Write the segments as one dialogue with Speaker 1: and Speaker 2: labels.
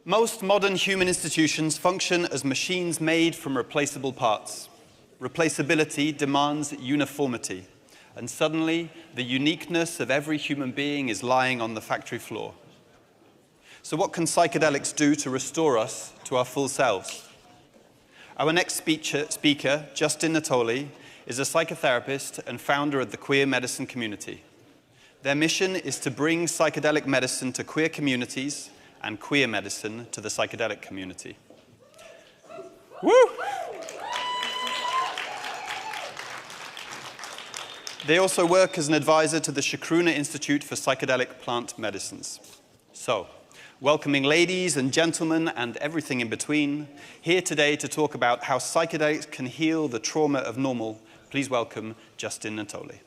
Speaker 1: Most modern human institutions function as machines made from replaceable parts. Replaceability demands uniformity, and suddenly the uniqueness of every human being is lying on the factory floor. So what can psychedelics do to restore us to our full selves? Our next speaker, Justin Natoli, is a psychotherapist and founder of the queer medicine community. Their mission is to bring psychedelic medicine to queer communities and queer medicine to the psychedelic community. Woo! They also work as an advisor to the Shakruna Institute for Psychedelic Plant Medicines. So, welcoming ladies and gentlemen and everything in between, here today to talk about how psychedelics can heal the trauma of normal, please welcome Justin Natoli.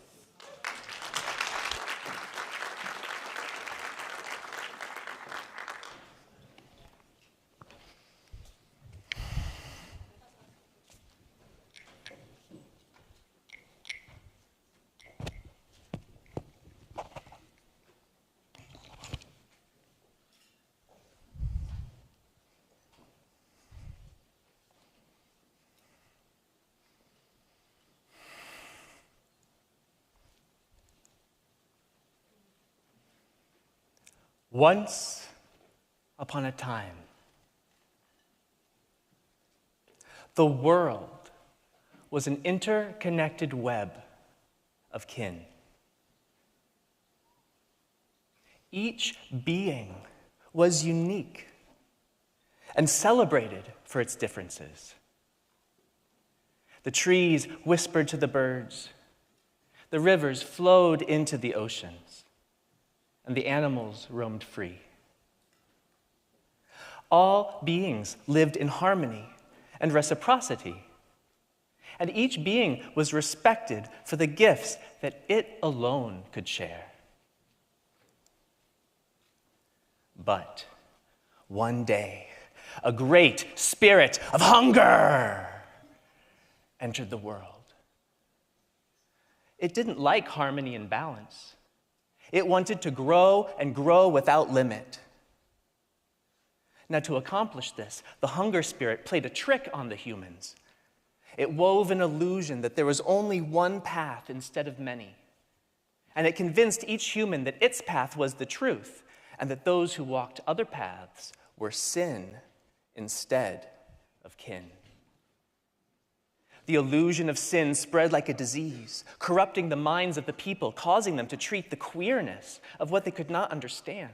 Speaker 2: Once upon a time, the world was an interconnected web of kin. Each being was unique and celebrated for its differences. The trees whispered to the birds, the rivers flowed into the oceans, and the animals roamed free. All beings lived in harmony and reciprocity, and each being was respected for the gifts that it alone could share. But one day, a great spirit of hunger entered the world. It didn't like harmony and balance. It wanted to grow and grow without limit. Now, to accomplish this, the hunger spirit played a trick on the humans. It wove an illusion that there was only one path instead of many. And it convinced each human that its path was the truth, and that those who walked other paths were sin instead of kin. The illusion of sin spread like a disease, corrupting the minds of the people, causing them to treat the queerness of what they could not understand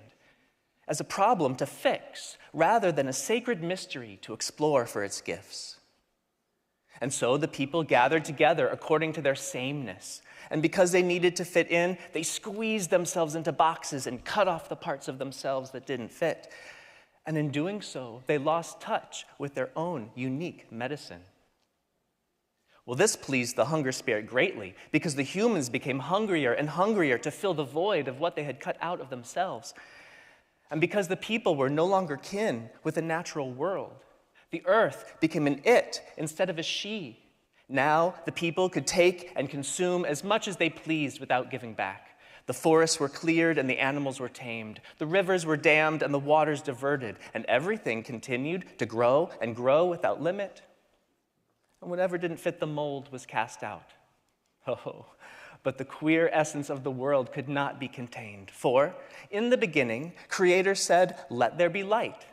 Speaker 2: as a problem to fix, rather than a sacred mystery to explore for its gifts. And so the people gathered together according to their sameness, and because they needed to fit in, they squeezed themselves into boxes and cut off the parts of themselves that didn't fit. And in doing so, they lost touch with their own unique medicine. Well, this pleased the hunger spirit greatly, because the humans became hungrier and hungrier to fill the void of what they had cut out of themselves. And because the people were no longer kin with the natural world, the earth became an it instead of a she. Now the people could take and consume as much as they pleased without giving back. The forests were cleared and the animals were tamed. The rivers were dammed and the waters diverted. And everything continued to grow and grow without limit. And whatever didn't fit the mold was cast out. Oh, but the queer essence of the world could not be contained. For, in the beginning, Creator said, "Let there be light."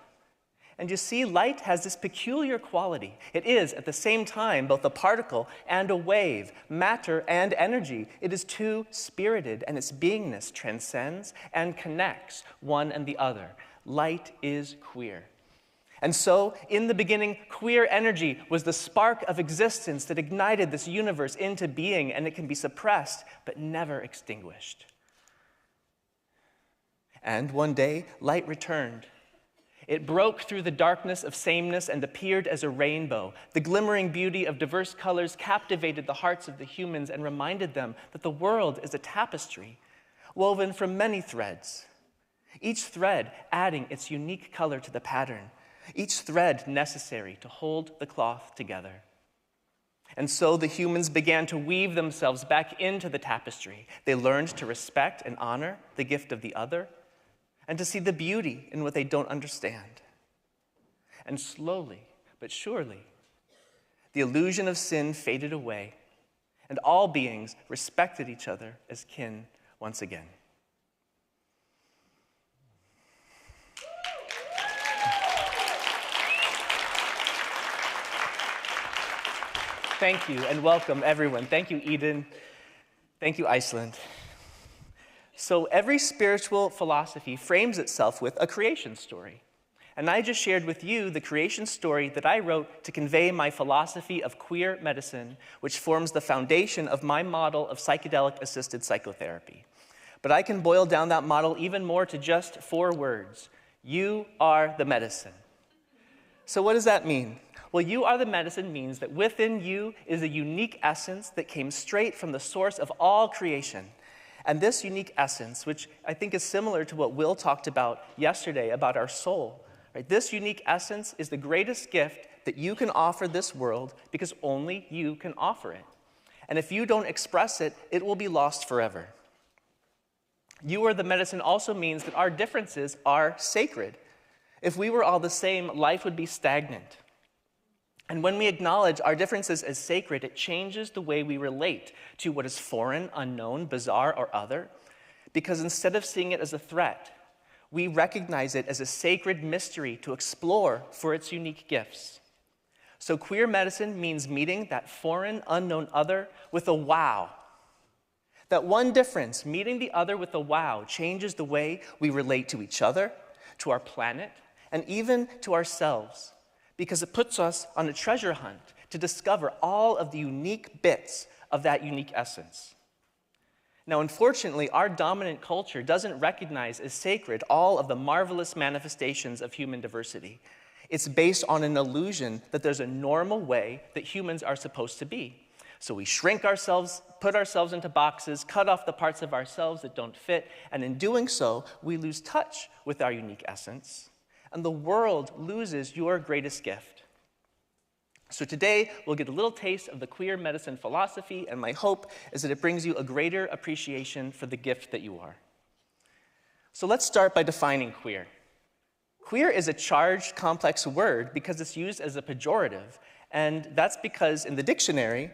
Speaker 2: And you see, light has this peculiar quality. It is, at the same time, both a particle and a wave, matter and energy. It is two-spirited, and its beingness transcends and connects one and the other. Light is queer. And so, in the beginning, queer energy was the spark of existence that ignited this universe into being, and it can be suppressed, but never extinguished. And one day, light returned. It broke through the darkness of sameness and appeared as a rainbow. The glimmering beauty of diverse colors captivated the hearts of the humans and reminded them that the world is a tapestry, woven from many threads, each thread adding its unique color to the pattern. Each thread necessary to hold the cloth together. And so the humans began to weave themselves back into the tapestry. They learned to respect and honor the gift of the other, and to see the beauty in what they don't understand. And slowly, but surely, the illusion of sin faded away, and all beings respected each other as kin once again. Thank you, and welcome, everyone. Thank you, Eden. Thank you, Iceland. So every spiritual philosophy frames itself with a creation story. And I just shared with you the creation story that I wrote to convey my philosophy of queer medicine, which forms the foundation of my model of psychedelic-assisted psychotherapy. But I can boil down that model even more to just 4 words. You are the medicine. So what does that mean? Well, you are the medicine means that within you is a unique essence that came straight from the source of all creation. And this unique essence, which I think is similar to what Will talked about yesterday about our soul, right? This unique essence is the greatest gift that you can offer this world because only you can offer it. And if you don't express it, it will be lost forever. You are the medicine also means that our differences are sacred. If we were all the same, life would be stagnant. And when we acknowledge our differences as sacred, it changes the way we relate to what is foreign, unknown, bizarre, or other. Because instead of seeing it as a threat, we recognize it as a sacred mystery to explore for its unique gifts. So queer medicine means meeting that foreign, unknown other with a wow. That one difference, meeting the other with a wow, changes the way we relate to each other, to our planet, and even to ourselves. Because it puts us on a treasure hunt to discover all of the unique bits of that unique essence. Now, unfortunately, our dominant culture doesn't recognize as sacred all of the marvelous manifestations of human diversity. It's based on an illusion that there's a normal way that humans are supposed to be. So we shrink ourselves, put ourselves into boxes, cut off the parts of ourselves that don't fit, and in doing so, we lose touch with our unique essence. And the world loses your greatest gift. So today, we'll get a little taste of the queer medicine philosophy, and my hope is that it brings you a greater appreciation for the gift that you are. So let's start by defining queer. Queer is a charged, complex word because it's used as a pejorative, and that's because in the dictionary,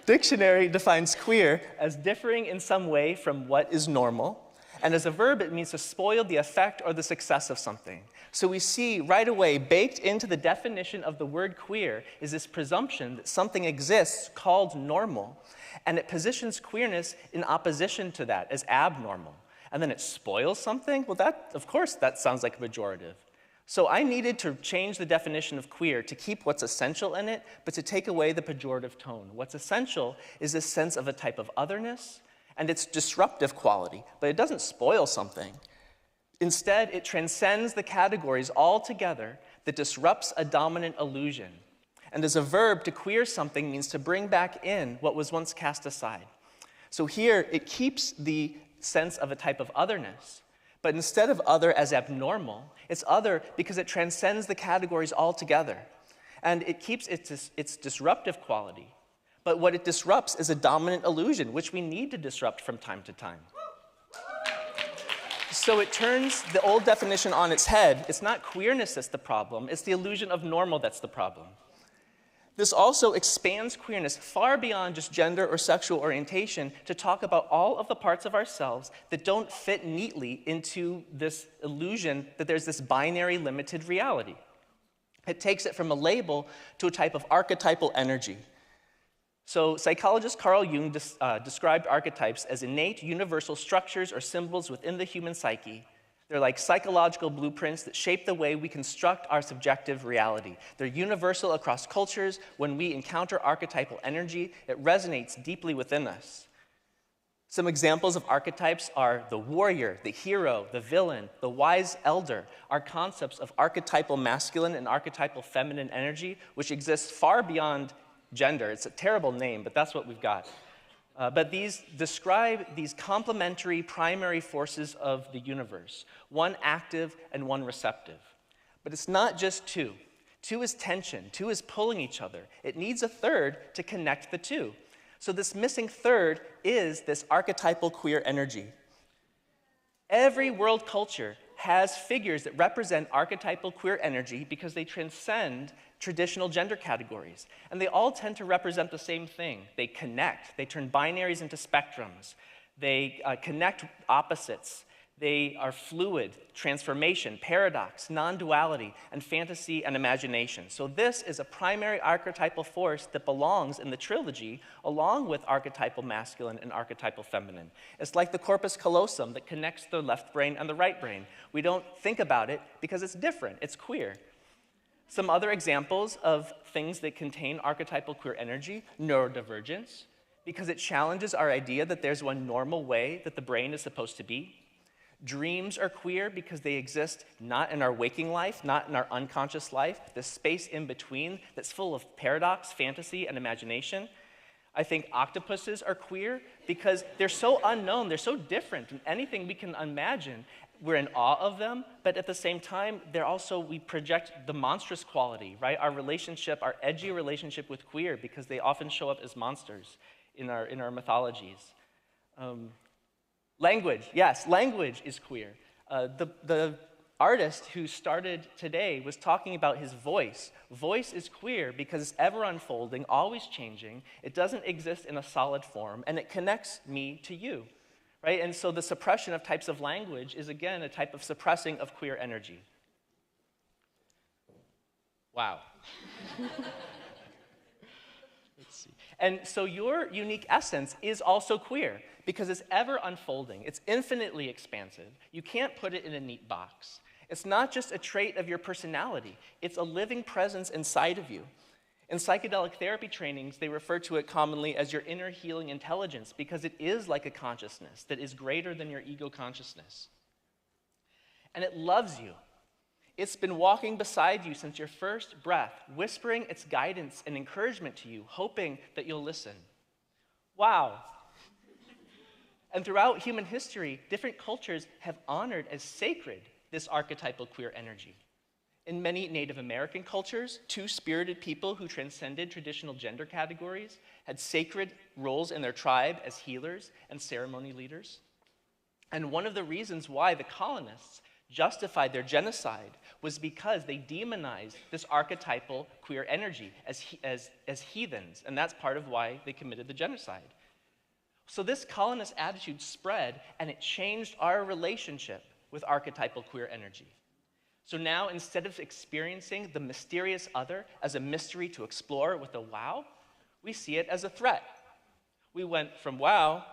Speaker 2: dictionary defines queer as differing in some way from what is normal. And as a verb, it means to spoil the effect or the success of something. So we see right away, baked into the definition of the word queer, is this presumption that something exists called normal, and it positions queerness in opposition to that as abnormal. And then it spoils something? Well, of course, that sounds like a pejorative. So I needed to change the definition of queer to keep what's essential in it, but to take away the pejorative tone. What's essential is this sense of a type of otherness, and its disruptive quality, but it doesn't spoil something. Instead, it transcends the categories altogether that disrupts a dominant illusion. And as a verb, to queer something means to bring back in what was once cast aside. So here, it keeps the sense of a type of otherness, but instead of other as abnormal, it's other because it transcends the categories altogether. And it keeps its disruptive quality. But what it disrupts is a dominant illusion, which we need to disrupt from time to time. So it turns the old definition on its head. It's not queerness that's the problem, it's the illusion of normal that's the problem. This also expands queerness far beyond just gender or sexual orientation to talk about all of the parts of ourselves that don't fit neatly into this illusion that there's this binary limited reality. It takes it from a label to a type of archetypal energy. So psychologist Carl Jung described archetypes as innate universal structures or symbols within the human psyche. They're like psychological blueprints that shape the way we construct our subjective reality. They're universal across cultures. When we encounter archetypal energy, it resonates deeply within us. Some examples of archetypes are the warrior, the hero, the villain, the wise elder, are concepts of archetypal masculine and archetypal feminine energy, which exists far beyond gender. It's a terrible name, but that's what we've got. But these describe these complementary primary forces of the universe, one active and one receptive. But it's not just two. Two is tension. Two is pulling each other. It needs a third to connect the two. So this missing third is this archetypal queer energy. Every world culture has figures that represent archetypal queer energy because they transcend traditional gender categories. And they all tend to represent the same thing. They connect. They turn binaries into spectrums. They connect opposites. They are fluid, transformation, paradox, non-duality, and fantasy and imagination. So this is a primary archetypal force that belongs in the trilogy along with archetypal masculine and archetypal feminine. It's like the corpus callosum that connects the left brain and the right brain. We don't think about it because it's different, it's queer. Some other examples of things that contain archetypal queer energy: neurodivergence, because it challenges our idea that there's one normal way that the brain is supposed to be. Dreams are queer because they exist not in our waking life, not in our unconscious life, the space in between that's full of paradox, fantasy, and imagination. I think octopuses are queer because they're so unknown, they're so different from anything we can imagine. We're in awe of them, but at the same time, we project the monstrous quality, right? Our relationship, our edgy relationship with queer, because they often show up as monsters in our mythologies. Language, yes, language is queer. The artist who started today was talking about his voice. Voice is queer because it's ever unfolding, always changing. It doesn't exist in a solid form, and it connects me to you, right? And so the suppression of types of language is, again, a type of suppressing of queer energy. Wow. Let's see. And so your unique essence is also queer because it's ever unfolding. It's infinitely expansive. You can't put it in a neat box. It's not just a trait of your personality. It's a living presence inside of you. In psychedelic therapy trainings, they refer to it commonly as your inner healing intelligence because it is like a consciousness that is greater than your ego consciousness. And it loves you. It's been walking beside you since your first breath, whispering its guidance and encouragement to you, hoping that you'll listen. Wow. And throughout human history, different cultures have honored as sacred this archetypal queer energy. In many Native American cultures, two-spirited people who transcended traditional gender categories had sacred roles in their tribe as healers and ceremony leaders. And one of the reasons why the colonists justified their genocide was because they demonized this archetypal queer energy as heathens, and that's part of why they committed the genocide. So this colonist attitude spread, and it changed our relationship with archetypal queer energy. So now, instead of experiencing the mysterious other as a mystery to explore with a wow, we see it as a threat. We went from wow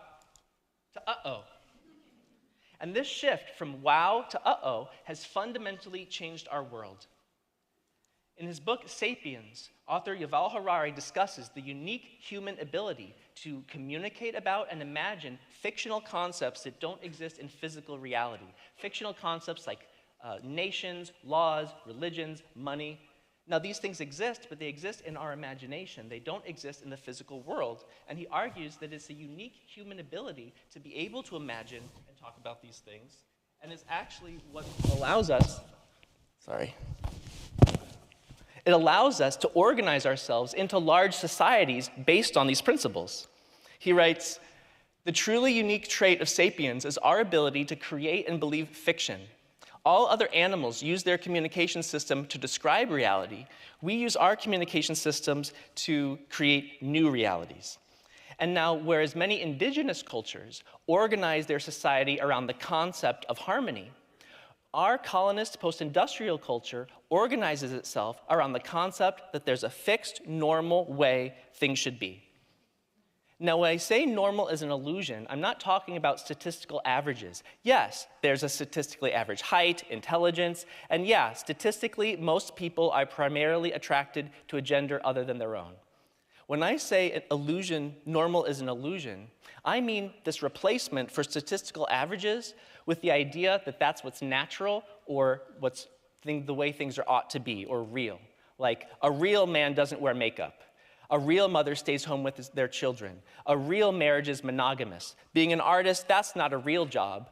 Speaker 2: to uh-oh. And this shift from wow to uh-oh has fundamentally changed our world. In his book, Sapiens, author Yuval Harari discusses the unique human ability to communicate about and imagine fictional concepts that don't exist in physical reality. Fictional concepts like nations, laws, religions, money. Now, these things exist, but they exist in our imagination. They don't exist in the physical world. And he argues that it's a unique human ability to be able to imagine and talk about these things, and it's actually what allows us, it allows us to organize ourselves into large societies based on these principles. He writes, "The truly unique trait of sapiens is our ability to create and believe fiction. All other animals use their communication system to describe reality. We use our communication systems to create new realities." And now, whereas many indigenous cultures organize their society around the concept of harmony, our colonist post-industrial culture organizes itself around the concept that there's a fixed, normal way things should be. Now, when I say normal is an illusion, I'm not talking about statistical averages. Yes, there's a statistically average height, intelligence, and yeah, statistically, most people are primarily attracted to a gender other than their own. When I say an illusion, normal is an illusion, I mean this replacement for statistical averages with the idea that that's what's natural or the way things ought to be or real. Like, a real man doesn't wear makeup. A real mother stays home with their children. A real marriage is monogamous. Being an artist, that's not a real job.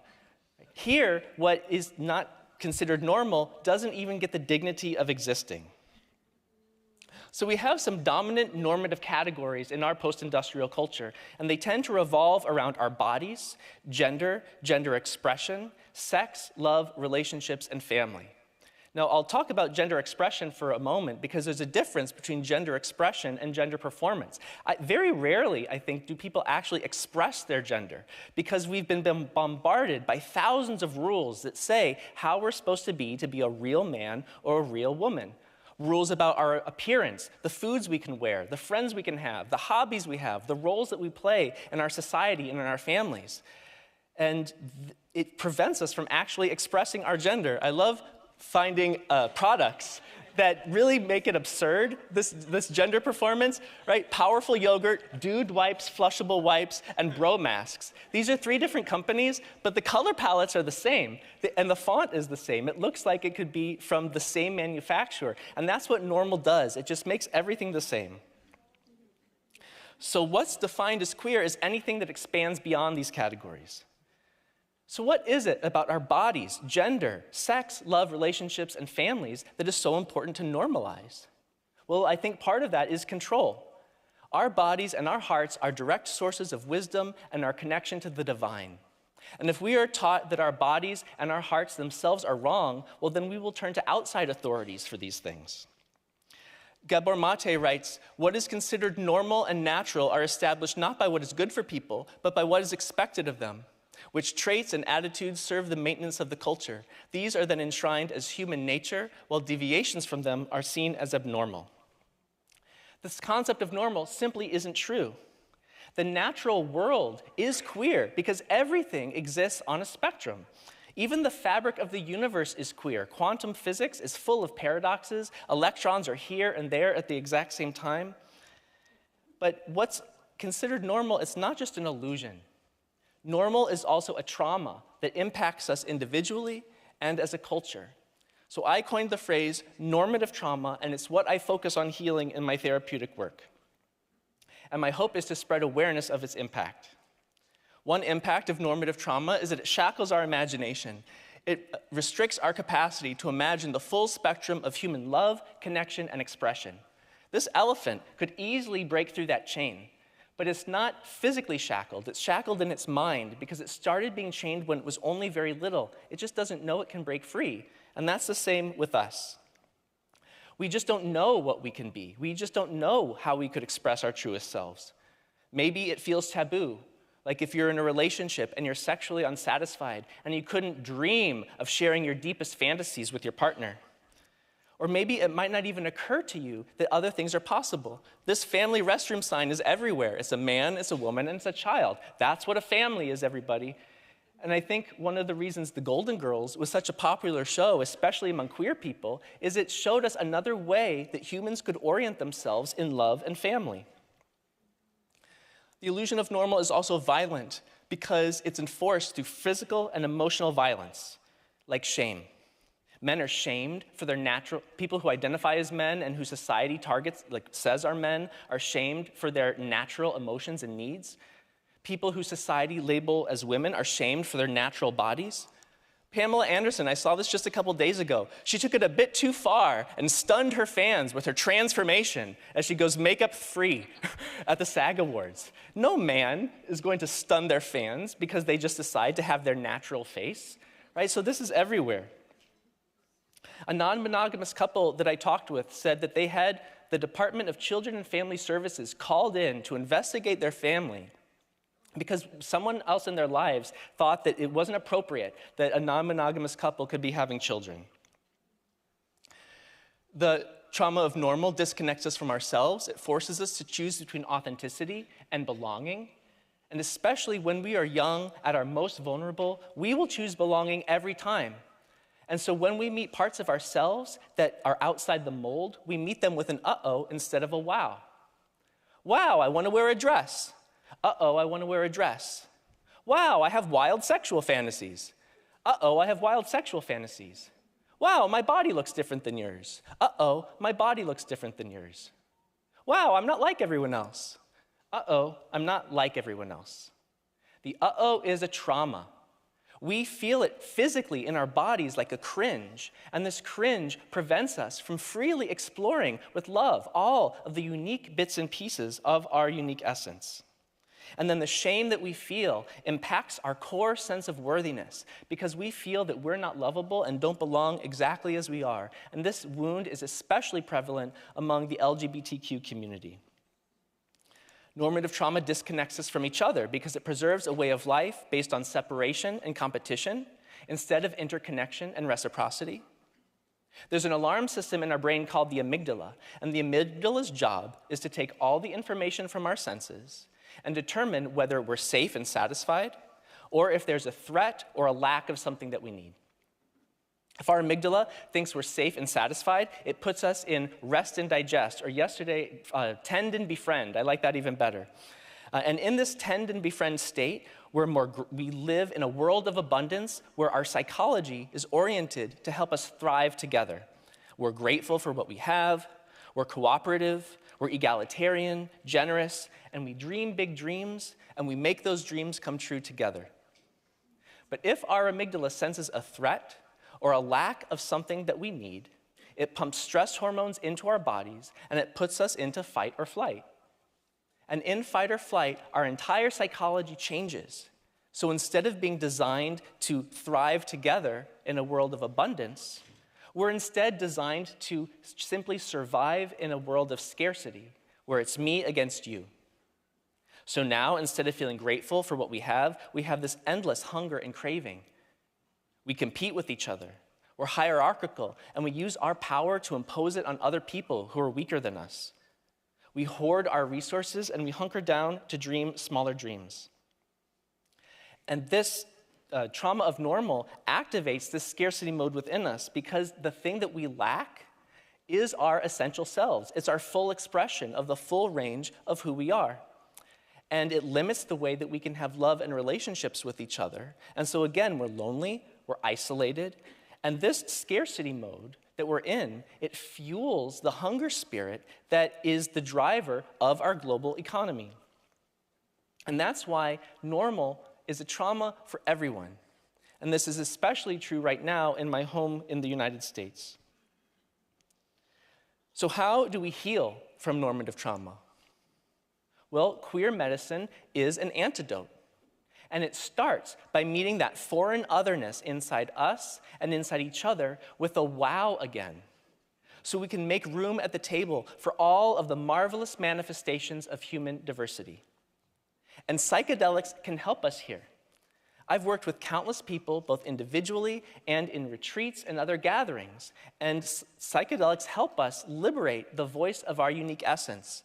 Speaker 2: Here, what is not considered normal doesn't even get the dignity of existing. So we have some dominant normative categories in our post-industrial culture, and they tend to revolve around our bodies, gender, gender expression, sex, love, relationships, and family. Now, I'll talk about gender expression for a moment because there's a difference between gender expression and gender performance. Very rarely, I think, do people actually express their gender because we've been bombarded by thousands of rules that say how we're supposed to be a real man or a real woman. Rules about our appearance, the foods we can wear, the friends we can have, the hobbies we have, the roles that we play in our society and in our families. And it prevents us from actually expressing our gender. I love finding products that really make it absurd, this gender performance, right? Powerful Yogurt, Dude Wipes, Flushable Wipes, and Bro Masks. These are 3 different companies, but the color palettes are the same, and the font is the same. It looks like it could be from the same manufacturer, and that's what normal does. It just makes everything the same. So what's defined as queer is anything that expands beyond these categories. So what is it about our bodies, gender, sex, love, relationships, and families that is so important to normalize? Well, I think part of that is control. Our bodies and our hearts are direct sources of wisdom and our connection to the divine. And if we are taught that our bodies and our hearts themselves are wrong, well, then we will turn to outside authorities for these things. Gabor Mate writes, "What is considered normal and natural are established not by what is good for people, but by what is expected of them. Which traits and attitudes serve the maintenance of the culture. These are then enshrined as human nature, while deviations from them are seen as abnormal." This concept of normal simply isn't true. The natural world is queer because everything exists on a spectrum. Even the fabric of the universe is queer. Quantum physics is full of paradoxes. Electrons are here and there at the exact same time. But what's considered normal is not just an illusion. Normal is also a trauma that impacts us individually and as a culture. So I coined the phrase normative trauma, and it's what I focus on healing in my therapeutic work. And my hope is to spread awareness of its impact. One impact of normative trauma is that it shackles our imagination. It restricts our capacity to imagine the full spectrum of human love, connection, and expression. This elephant could easily break through that chain. But it's not physically shackled. It's shackled in its mind because it started being chained when it was only very little. It just doesn't know it can break free. And that's the same with us. We just don't know what we can be. We just don't know how we could express our truest selves. Maybe it feels taboo, like if you're in a relationship and you're sexually unsatisfied and you couldn't dream of sharing your deepest fantasies with your partner. Or maybe it might not even occur to you that other things are possible. This family restroom sign is everywhere. It's a man, it's a woman, and it's a child. That's what a family is, everybody. And I think one of the reasons The Golden Girls was such a popular show, especially among queer people, is it showed us another way that humans could orient themselves in love and family. The illusion of normal is also violent because it's enforced through physical and emotional violence, like shame. Men are shamed for their natural, people who identify as men and who society targets, says are men, are shamed for their natural emotions and needs. People who society label as women are shamed for their natural bodies. Pamela Anderson, I saw this just a couple days ago. She took it a bit too far and stunned her fans with her transformation as she goes makeup free at the SAG Awards. No man is going to stun their fans because they just decide to have their natural face, right? So this is everywhere. A non-monogamous couple that I talked with said that they had the Department of Children and Family Services called in to investigate their family because someone else in their lives thought that it wasn't appropriate that a non-monogamous couple could be having children. The trauma of normal disconnects us from ourselves. It forces us to choose between authenticity and belonging. And especially when we are young, at our most vulnerable, we will choose belonging every time. And so when we meet parts of ourselves that are outside the mold, we meet them with an uh-oh instead of a wow. Wow, I want to wear a dress. Uh-oh, I want to wear a dress. Wow, I have wild sexual fantasies. Uh-oh, I have wild sexual fantasies. Wow, my body looks different than yours. Uh-oh, my body looks different than yours. Wow, I'm not like everyone else. Uh-oh, I'm not like everyone else. The uh-oh is a trauma. We feel it physically in our bodies like a cringe, and this cringe prevents us from freely exploring with love all of the unique bits and pieces of our unique essence. And then the shame that we feel impacts our core sense of worthiness because we feel that we're not lovable and don't belong exactly as we are. And this wound is especially prevalent among the LGBTQ community. Normative trauma disconnects us from each other because it preserves a way of life based on separation and competition instead of interconnection and reciprocity. There's an alarm system in our brain called the amygdala, and the amygdala's job is to take all the information from our senses and determine whether we're safe and satisfied, or if there's a threat or a lack of something that we need. If our amygdala thinks we're safe and satisfied, it puts us in rest and digest, or yesterday, tend and befriend. I like that even better. And in this tend and befriend state, we live in a world of abundance where our psychology is oriented to help us thrive together. We're grateful for what we have, we're cooperative, we're egalitarian, generous, and we dream big dreams, and we make those dreams come true together. But if our amygdala senses a threat or a lack of something that we need, it pumps stress hormones into our bodies, and it puts us into fight or flight. And in fight or flight, our entire psychology changes. So instead of being designed to thrive together in a world of abundance, we're instead designed to simply survive in a world of scarcity, where it's me against you. So now, instead of feeling grateful for what we have this endless hunger and craving. We compete with each other. We're hierarchical, and we use our power to impose it on other people who are weaker than us. We hoard our resources, and we hunker down to dream smaller dreams. And this trauma of normal activates this scarcity mode within us because the thing that we lack is our essential selves. It's our full expression of the full range of who we are. And it limits the way that we can have love and relationships with each other. And so again, we're lonely, we're isolated, and this scarcity mode that we're in, it fuels the hunger spirit that is the driver of our global economy. And that's why normal is a trauma for everyone. And this is especially true right now in my home in the United States. So how do we heal from normative trauma? Well, queer medicine is an antidote. And it starts by meeting that foreign otherness inside us and inside each other with a wow again. So we can make room at the table for all of the marvelous manifestations of human diversity. And psychedelics can help us here. I've worked with countless people, both individually and in retreats and other gatherings. And psychedelics help us liberate the voice of our unique essence.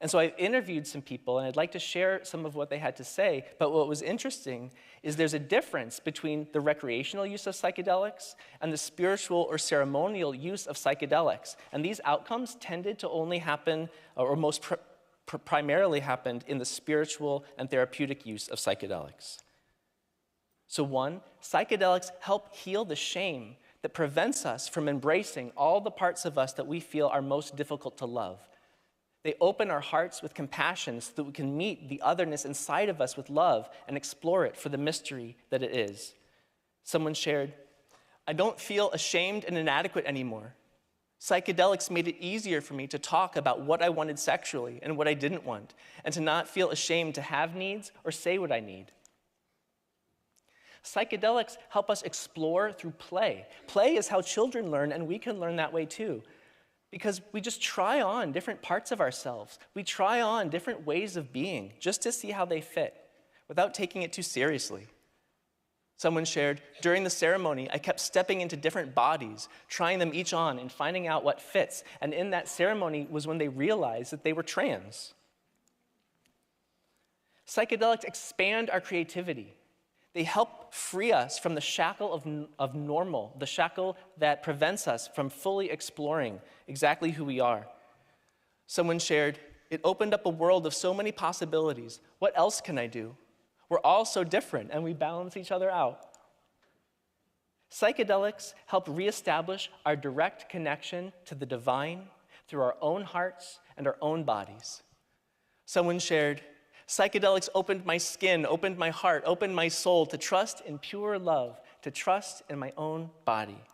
Speaker 2: And so I've interviewed some people, and I'd like to share some of what they had to say. But what was interesting is there's a difference between the recreational use of psychedelics and the spiritual or ceremonial use of psychedelics. And these outcomes tended to only happen, or most primarily happened, in the spiritual and therapeutic use of psychedelics. So one, psychedelics help heal the shame that prevents us from embracing all the parts of us that we feel are most difficult to love. They open our hearts with compassion so that we can meet the otherness inside of us with love and explore it for the mystery that it is. Someone shared, "I don't feel ashamed and inadequate anymore. Psychedelics made it easier for me to talk about what I wanted sexually and what I didn't want, and to not feel ashamed to have needs or say what I need." Psychedelics help us explore through play. Play is how children learn, and we can learn that way too. Because we just try on different parts of ourselves. We try on different ways of being just to see how they fit without taking it too seriously. Someone shared, "During the ceremony, I kept stepping into different bodies, trying them each on and finding out what fits. And in that ceremony was when they realized that they were trans." Psychedelics expand our creativity. They help free us from the shackle of normal, the shackle that prevents us from fully exploring exactly who we are. Someone shared, "It opened up a world of so many possibilities. What else can I do? We're all so different, and we balance each other out." Psychedelics help reestablish our direct connection to the divine through our own hearts and our own bodies. Someone shared, "Psychedelics opened my skin, opened my heart, opened my soul to trust in pure love, to trust in my own body."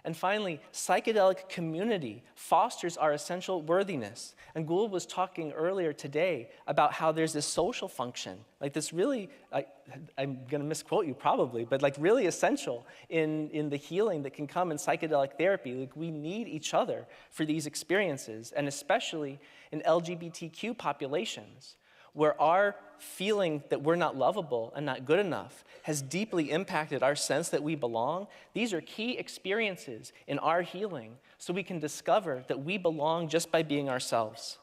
Speaker 2: And finally, psychedelic community fosters our essential worthiness. And Gould was talking earlier today about how there's this social function, like this really, I'm going to misquote you probably, but like really essential in the healing that can come in psychedelic therapy. Like we need each other for these experiences, and especially in LGBTQ populations, where our feeling that we're not lovable and not good enough has deeply impacted our sense that we belong. These are key experiences in our healing so we can discover that we belong just by being ourselves.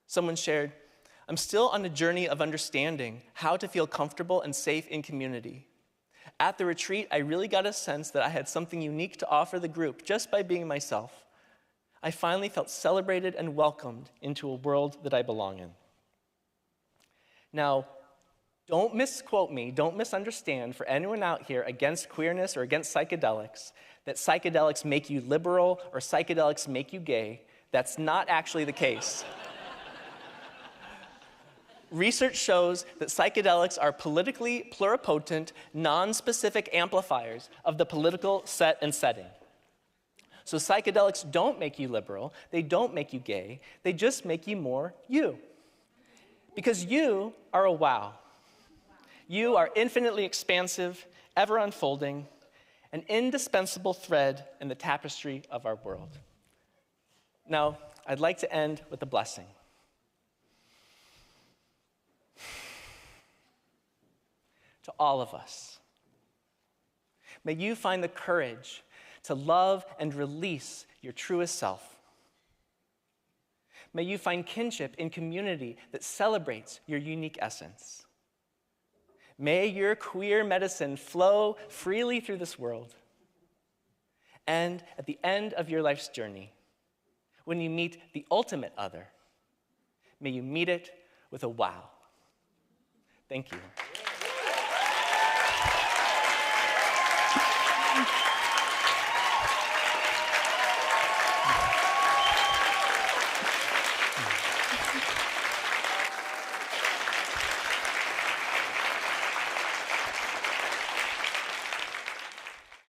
Speaker 2: Someone shared, "I'm still on a journey of understanding how to feel comfortable and safe in community. At the retreat, I really got a sense that I had something unique to offer the group just by being myself. I finally felt celebrated and welcomed into a world that I belong in." Now, don't misquote me, don't misunderstand for anyone out here against queerness or against psychedelics, that psychedelics make you liberal or psychedelics make you gay. That's not actually the case. Research shows that psychedelics are politically pluripotent, non-specific amplifiers of the political set and setting. So psychedelics don't make you liberal, they don't make you gay, they just make you more you. Because you are a wow. You are infinitely expansive, ever unfolding, an indispensable thread in the tapestry of our world. Now, I'd like to end with a blessing. To all of us, may you find the courage to love and release your truest self. May you find kinship in community that celebrates your unique essence. May your queer medicine flow freely through this world. And at the end of your life's journey, when you meet the ultimate other, may you meet it with a wow. Thank you.